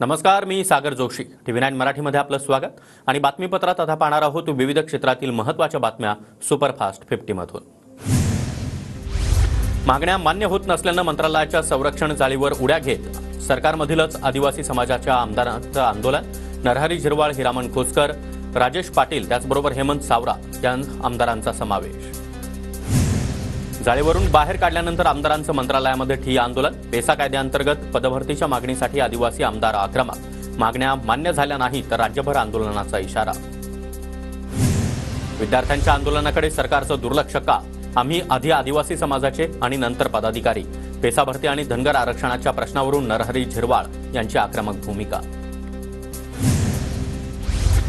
नमस्कार, मी सागर जोशी. TV9 मराठीमध्ये आपलं स्वागत आणि बातमीपत्रात आता पाहणार आहोत विविध क्षेत्रातील महत्त्वाच्या बातम्या सुपरफास्ट 50 मधून. मागण्या मान्य होत नसल्यानं मंत्रालयाच्या संरक्षण जाळीवर उड्या घेत सरकारमधीलच आदिवासी समाजाच्या आमदारांचं आंदोलन. नरहरी झिरवाळ, हिरामण खोसकर, राजेश पाटील त्याचबरोबर हेमंत सावरा या आमदारांचा समावेश. जाळीवरून बाहेर काढल्यानंतर आमदारांचं मंत्रालयामध्ये ठिय्या आंदोलन. पेसा कायद्याअंतर्गत पदभरतीच्या मागणीसाठी आदिवासी आमदार आक्रमक. मागण्या मान्य झाल्या नाही तर राज्यभर आंदोलनाचा इशारा. विद्यार्थ्यांच्या आंदोलनाकडे सरकारचं दुर्लक्ष का? आम्ही आधी आदिवासी समाजाचे आणि नंतर पदाधिकारी. पेसा भरती आणि धनगर आरक्षणाच्या प्रश्नावरून नरहरी झिरवाळ यांची आक्रमक भूमिका.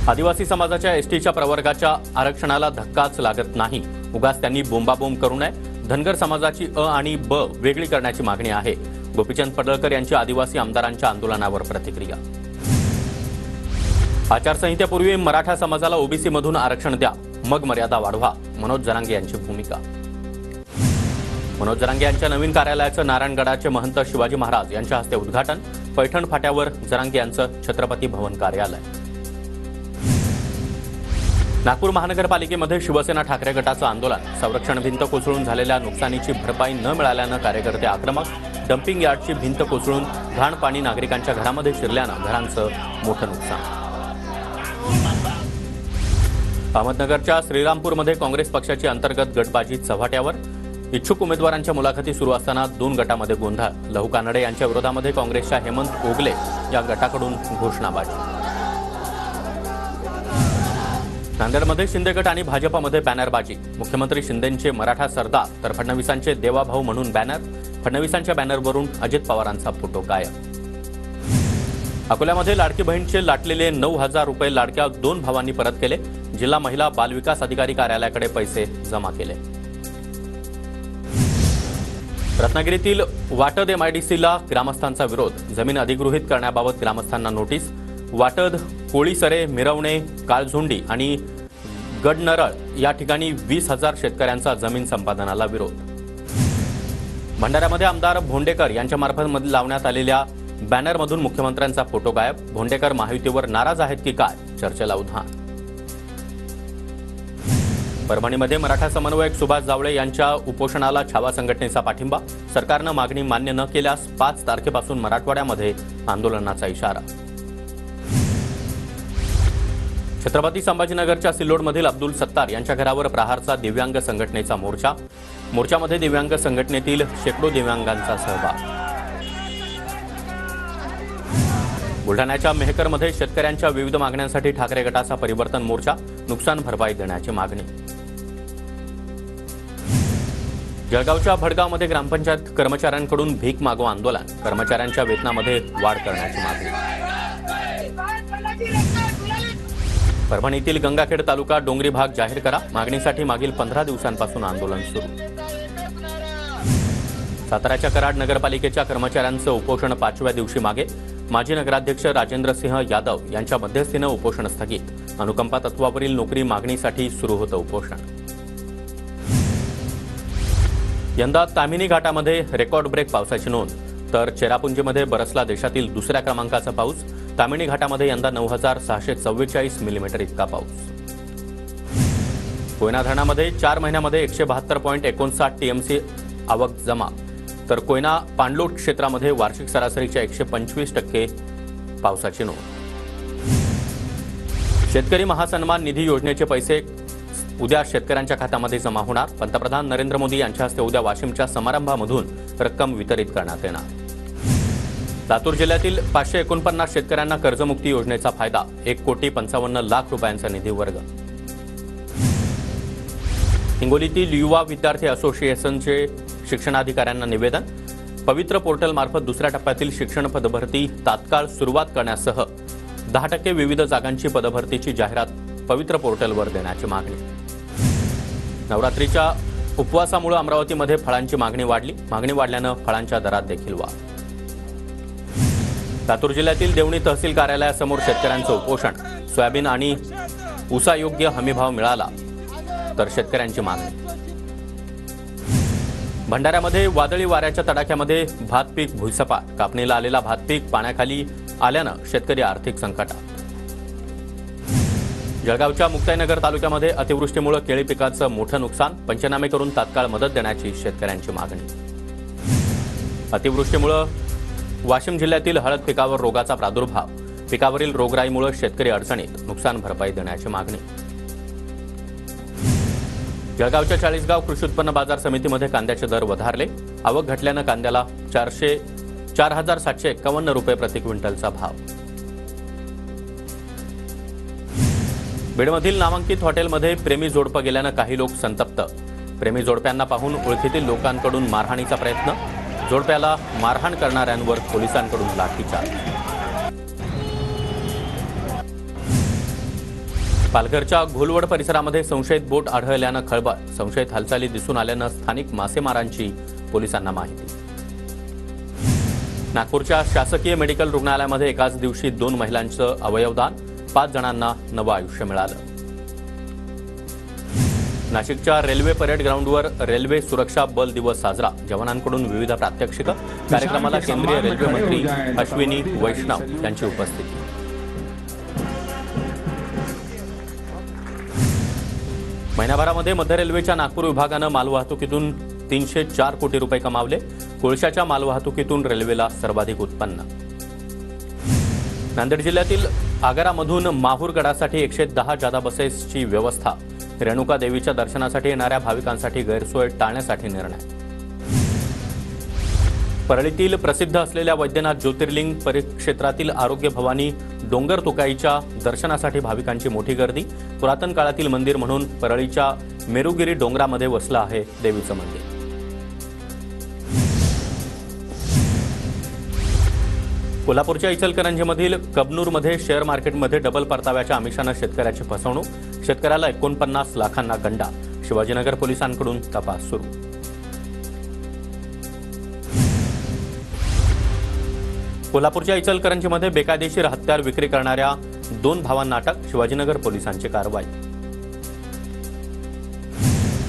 आदिवासी समाजाच्या एसटीच्या प्रवर्गाच्या आरक्षणाला धक्काच लागत नाही. उगाच त्यांनी बोंबाबोंब करू नये. धनगर समाजाची अ आणि ब वेगळी करण्याची मागणी आहे. गोपीचंद पडळकर यांची आदिवासी आमदारांच्या आंदोलनावर प्रतिक्रिया. आचारसंहितेपूर्वी मराठा समाजाला ओबीसी मधून आरक्षण द्या, मग मर्यादा वाढवा. मनोज जरांगे यांची भूमिका. मनोज जरांगे यांच्या नवीन कार्यालयाचं नारायणगडाचे महंत शिवाजी महाराज यांच्या हस्ते उद्घाटन. पैठण फाट्यावर जरांगे यांचं छत्रपती भवन कार्यालय. नागपूर महानगरपालिकेमध्ये शिवसेना ठाकरे गटाचं आंदोलन. संरक्षण भिंत कोसळून झालेल्या नुकसानीची भरपाई न मिळाल्यानं कार्यकर्ते आक्रमक. डम्पिंग यार्डची भिंत कोसळून घाण पाणी नागरिकांच्या घरामध्ये शिरल्यानं घरांचं मोठं नुकसान. अहमदनगरच्या श्रीरामपूरमध्ये काँग्रेस पक्षाची अंतर्गत गटबाजी चव्हाट्यावर. इच्छुक उमेदवारांच्या मुलाखती सुरू असताना 2 गटामध्ये गोंधळ. लहू कानडे यांच्या विरोधामध्ये काँग्रेसच्या हेमंत ओगले या गटाकडून घोषणाबाजी. नांदेडमध्ये शिंदे गट आणि भाजपमध्ये बॅनरबाजी. मुख्यमंत्री शिंदेंचे मराठा सरदार तर फडणवीसांचे देवाभाऊ म्हणून बॅनर. फडणवीसांच्या बॅनरवरून अजित पवारांचा फोटो गायब. अकोल्यामध्ये लाडकी बहीणचे लाटलेले 9,000 रुपये लाडक्या 2 भावांनी परत केले. जिल्हा महिला बालविकास अधिकारी कार्यालयाकडे पैसे जमा केले. रत्नागिरीतील वाटद MIDCला ग्रामस्थांचा विरोध. जमीन अधिगृहीत करण्याबाबत ग्रामस्थांना नोटीस. वाटद, कोळीसरे, मिरवणे, काळझुंडी आणि गडनरळ या ठिकाणी 20,000 शेतकऱ्यांचा जमीन संपादनाला विरोध. भंडाऱ्यामध्ये आमदार भोंडेकर यांच्यामार्फत लावण्यात आलेल्या बॅनरमधून मुख्यमंत्र्यांचा फोटो गायब. भोंडेकर महायुतीवर नाराज आहेत की काय? चर्चेला उधाण. परभणीमध्ये मराठा समन्वयक सुभाष जावळे यांच्या उपोषणाला छावा संघटनेचा पाठिंबा. सरकारनं मागणी मान्य न केल्यास 5 तारखेपासून मराठवाड्यामध्ये आंदोलनाचा इशारा. छत्रपती संभाजीनगरच्या सिल्लोडमधील अब्दुल सत्तार यांच्या घरावर प्रहारचा दिव्यांग संघटनेचा मोर्चा. मोर्चामध्ये दिव्यांग संघटनेतील शेकडो दिव्यांगांचा सहभाग. बुलढाण्याच्या मेहकरमध्ये शेतकऱ्यांच्या विविध मागण्यांसाठी ठाकरे गटाचा परिवर्तन मोर्चा. नुकसान भरपाई देण्याची मागणी. जळगावच्या भडगावमध्ये ग्रामपंचायत कर्मचाऱ्यांकडून भीक मागो आंदोलन. कर्मचाऱ्यांच्या वेतनामध्ये वाढ करण्याची मागणी. परभणीतील गंगाखेड तालुका डोंगरी भाग जाहीर करा. मागणीसाठी मागील 15 दिवसांपासून आंदोलन सुरू. साताऱ्याच्या कराड नगरपालिकेच्या कर्मचाऱ्यांचं उपोषण 5व्या दिवशी मागे. माजी नगराध्यक्ष राजेंद्रसिंह यादव यांच्या मध्यस्थीनं उपोषण स्थगित. अनुकंपा तत्वावरील नोकरी मागणीसाठी सुरू होतं उपोषण. यंदा तामिनी घाटामध्ये रेकॉर्ड ब्रेक पावसाची नोंद. तर चेरापुंजीमध्ये बरसला देशातील 2ऱ्या क्रमांकाचा पाऊस. तामिनी घाटामध्ये यंदा 9,644 मिलीमीटर इतका पाऊस. कोयना धरणामध्ये 4 महिन्यामध्ये 172.59 TMC आवक जमा. तर कोयना पाणलोट क्षेत्रामध्ये वार्षिक सरासरीच्या 125% पावसाची नोंद. शेतकरी महासन्मान निधी योजनेचे पैसे उद्या शेतकऱ्यांच्या खात्यामध्ये जमा होणार. पंतप्रधान नरेंद्र मोदी यांच्या हस्ते उद्या वाशिमच्या समारंभामधून रक्कम वितरित करण्यात येणार. लातूर जिल्ह्यातील 549 शेतकऱ्यांना कर्जमुक्ती योजनेचा फायदा. 1,55,00,000 रुपयांचा निधी वर्ग. हिंगोलीतील युवा विद्यार्थी असोसिएशनचे शिक्षणाधिकाऱ्यांना निवेदन. पवित्र पोर्टलमार्फत 2ऱ्या टप्प्यातील शिक्षण पदभरती तात्काळ सुरुवात करण्यासह 10% विविध जागांची पदभरतीची जाहिरात पवित्र पोर्टलवर देण्याची मागणी. नवरात्रीच्या उपवासामुळे अमरावतीमध्ये फळांची मागणी वाढली. मागणी वाढल्यानं फळांच्या दरात देखील वाढ. लातूर जिल्ह्यातील देवणी तहसील कार्यालयासमोर शेतकऱ्यांचं उपोषण. सोयाबीन आणि ऊसायोग्य हमीभाव मिळाला तर शेतकऱ्यांची मागणी. भंडाऱ्यामध्ये वादळी वाऱ्याच्या तडाख्यामध्ये भात पीक भुईसपाट. कापणीला आलेला भात पीक पाण्याखाली आल्यानं शेतकरी आर्थिक संकटात। जळगावच्या मुक्ताईनगर तालुक्यामध्ये अतिवृष्टीमुळे केळी पिकाचं मोठं नुकसान, पंचनामे करून तात्काळ मदत देण्याची शेतकऱ्यांची मागणी। अतिवृष्टीमुळे वाशिम जिल्ह्यातील हळद पिकावर रोगाचा प्रादुर्भाव, पिकावरील रोगराईमुळे शेतकरी अडचणीत, नुकसान भरपाई देण्याची मागणी। जळगावच्या चाळीसगाव कृषी उत्पन्न बाजार समितीमध्ये कांद्याचे दर वधारले, आवक घटल्यानं कांद्याला 4,751 रुपये प्रति क्विंटलचा भाव। बीडमधील नामांकित हॉटेलमध्ये प्रेमी जोडपं गेल्यानं काही लोक संतप्त, प्रेमी जोडप्यांना पाहून ओळखीतील लोकांकडून मारहाणीचा प्रयत्न, जोडप्याला मारहाण करणाऱ्यांवर पोलिसांकडून लाठीचार्ज। पालघरच्या घोलवड परिसरामध्ये संशयित बोट आढळल्यानं खळबळ, संशयित हालचाली दिसून आल्यानं स्थानिक मासेमारांची पोलिसांना माहिती। नागपूरच्या शासकीय मेडिकल रुग्णालयामध्ये एकाच दिवशी 2 महिलांचं अवयवदान, 5 जणांना नवं आयुष्य मिळालं। नाशिकच्या रेल्वे परेड ग्राउंडवर रेल्वे सुरक्षा बल दिवस साजरा, जवानांकडून विविध प्रात्यक्षिकं, कार्यक्रमाला केंद्रीय रेल्वे मंत्री अश्विनी वैष्णव यांची उपस्थिती। महिन्याभरामध्ये मध्य रेल्वेच्या नागपूर विभागानं मालवाहतुकीतून 304 कोटी रुपये कमावले, कोळशाच्या मालवाहतुकीतून रेल्वेला सर्वाधिक उत्पन्न। नांदेड जिल्ह्यातील आगारामधून माहूरगडासाठी 110 जादा बसेसची व्यवस्था, रेणुका देवीच्या दर्शनासाठी येणाऱ्या भाविकांसाठी गैरसोय टाळण्यासाठी निर्णय। परळीतील प्रसिद्ध असलेल्या वैद्यनाथ ज्योतिर्लिंग परिक्षेत्रातील आरोग्य भवानी डोंगर तुकाईच्या दर्शनासाठी भाविकांची मोठी गर्दी, पुरातन काळातील मंदिर म्हणून परळीच्या मेरुगिरी डोंगरामध्ये वसलं आहे देवीचं मंदिर। कोल्हापूरच्या इचलकरंजीमधील कबनूरमध्ये शेअर मार्केटमध्ये डबल परताव्याच्या आमिषानं शेतकऱ्याची फसवणूक, शेतकऱ्याला 49 लाखांना गंडा, शिवाजीनगर पोलिसांकडून तपास सुरू। कोल्हापूरच्या इचलकरंजीमध्ये बेकायदेशीर हत्यार विक्री करणाऱ्या 2 भावांना अटक, शिवाजीनगर पोलिसांची कारवाई।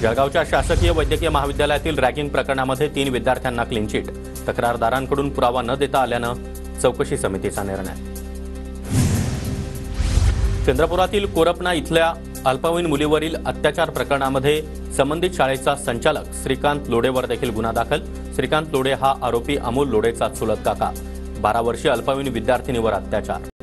जळगावच्या शासकीय वैद्यकीय महाविद्यालयातील रॅगिंग प्रकरणामध्ये 3 विद्यार्थ्यांना क्लीन चिट, तक्रारदारांकडून पुरावा न देता आल्यानं चौकशी समितीचा निर्णय। चंद्रपुरातील कोरपणा इथल्या अल्पवयीन मुलीवरील अत्याचार प्रकरणामध्ये संबंधित शाळेचा संचालक श्रीकांत लोडेवर देखील गुन्हा दाखल, श्रीकांत लोडे हा आरोपी अमोल लोडेचा चुलत काका, 12 वर्षीय अल्पवयीन विद्यार्थिनीवर अत्याचार।